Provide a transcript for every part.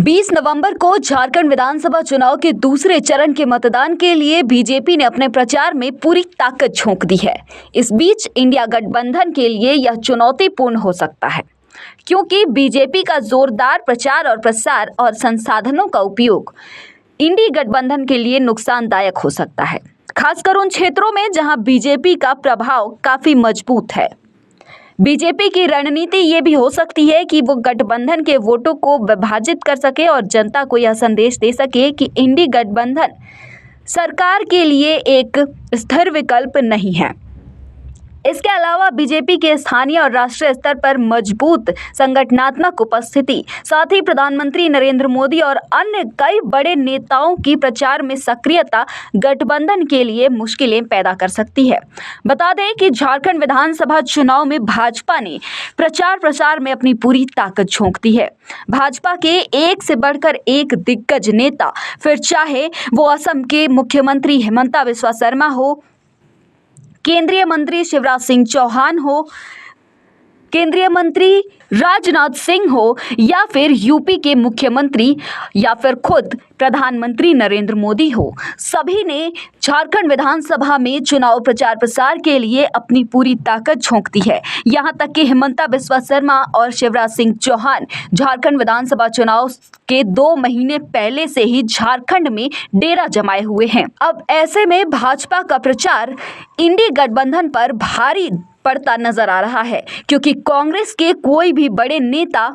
20 नवंबर को झारखंड विधानसभा चुनाव के दूसरे चरण के मतदान के लिए बीजेपी ने अपने प्रचार में पूरी ताकत झोंक दी है। इस बीच इंडिया गठबंधन के लिए यह चुनौतीपूर्ण हो सकता है, क्योंकि बीजेपी का जोरदार प्रचार और प्रसार और संसाधनों का उपयोग इंडी गठबंधन के लिए नुकसानदायक हो सकता है, खासकर उन क्षेत्रों में जहां बीजेपी का प्रभाव काफी मजबूत है। बीजेपी की रणनीति ये भी हो सकती है कि वो गठबंधन के वोटों को विभाजित कर सके और जनता को यह संदेश दे सके कि इंडी गठबंधन सरकार के लिए एक स्थिर विकल्प नहीं है। इसके अलावा बीजेपी के स्थानीय और राष्ट्रीय स्तर पर मजबूत संगठनात्मक उपस्थिति, साथ ही प्रधानमंत्री नरेंद्र मोदी और अन्य कई बड़े नेताओं की प्रचार में सक्रियता गठबंधन के लिए मुश्किलें पैदा कर सकती है। बता दें कि झारखंड विधानसभा चुनाव में भाजपा ने प्रचार प्रसार में अपनी पूरी ताकत झोंक दी है। भाजपा के एक से बढ़कर एक दिग्गज नेता, फिर चाहे वो असम के मुख्यमंत्री हिमंता बिस्वा शर्मा हो, केंद्रीय मंत्री शिवराज सिंह चौहान हो, केंद्रीय मंत्री राजनाथ सिंह हो, या फिर यूपी के मुख्यमंत्री या फिर खुद प्रधानमंत्री नरेंद्र मोदी हो, सभी ने झारखंड विधानसभा में चुनाव प्रचार प्रसार के लिए अपनी पूरी ताकत झोंक दी है। यहां तक कि हिमंता बिस्वा शर्मा और शिवराज सिंह चौहान झारखंड विधानसभा चुनाव के 2 महीने पहले से ही झारखंड में डेरा जमाए हुए हैं। अब ऐसे में भाजपा का प्रचार इंडी गठबंधन पर भारी पड़ता नजर आ रहा है, क्योंकि कांग्रेस के कोई भी बड़े नेता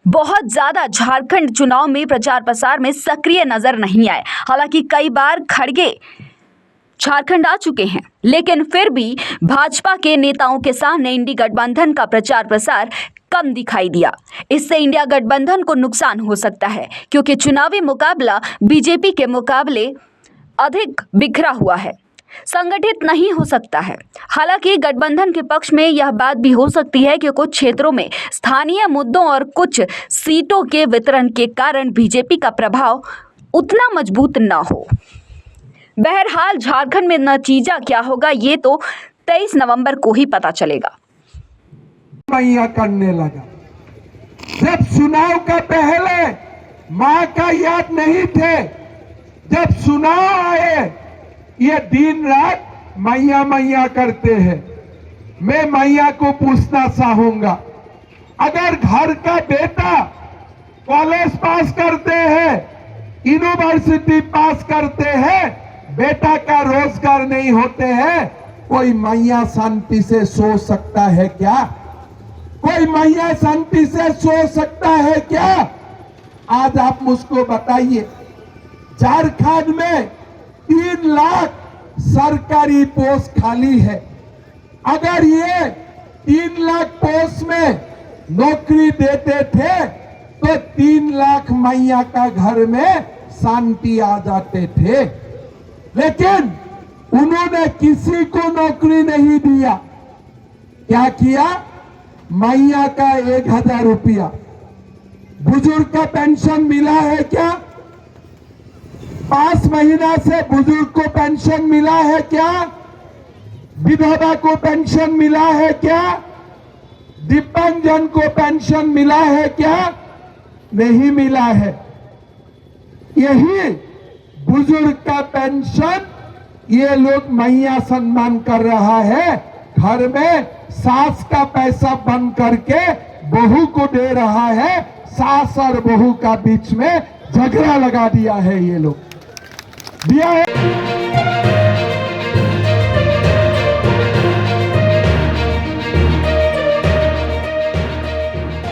बहुत ज्यादा झारखंड चुनाव में प्रचार प्रसार में सक्रिय नजर नहीं आए। हालांकि कई बार खड़गे झारखंड आ चुके हैं, लेकिन फिर भी भाजपा के नेताओं के सामने इंडी गठबंधन का प्रचार प्रसार कम दिखाई दिया। इससे इंडिया गठबंधन को नुकसान हो सकता है, क्योंकि चुनावी मुकाबला बीजेपी के मुकाबले अधिक बिखरा हुआ है, संगठित नहीं हो सकता है। हालांकि गठबंधन के पक्ष में यह बात भी हो सकती है कि कुछ क्षेत्रों में स्थानीय मुद्दों और कुछ सीटों के वितरण के कारण बीजेपी का प्रभाव उतना मजबूत न हो। बहरहाल झारखंड में नतीजा क्या होगा, ये तो 23 नवंबर को ही पता चलेगा। करने लगा जब चुनाव का पहले मां का याद नहीं थे, जब चुनाव आए ये दिन रात मैया मैया करते हैं। मैं मैया को पूछना चाहूंगा, अगर घर का बेटा कॉलेज पास करते हैं, यूनिवर्सिटी पास करते हैं, बेटा का रोजगार नहीं होते हैं, कोई मैया शांति से सो सकता है क्या? कोई मैया शांति से सो सकता है क्या? आज आप मुझको बताइए, झारखंड में 3 लाख सरकारी पोस्ट खाली है। अगर ये 3 लाख पोस्ट में नौकरी देते थे तो 3 लाख मैया का घर में शांति आ जाते थे, लेकिन उन्होंने किसी को नौकरी नहीं दिया। क्या किया? मैया का 1000 रुपया। बुजुर्ग का पेंशन मिला है क्या? 5 महीना से बुजुर्ग को पेंशन मिला है क्या? विधवा को पेंशन मिला है क्या? दिव्यांगजन को पेंशन मिला है क्या? नहीं मिला है। यही बुजुर्ग का पेंशन ये लोग मैया सम्मान कर रहा है। घर में सास का पैसा बंद करके बहू को दे रहा है। सास और बहू का बीच में झगड़ा लगा दिया है ये लोग, दिया है।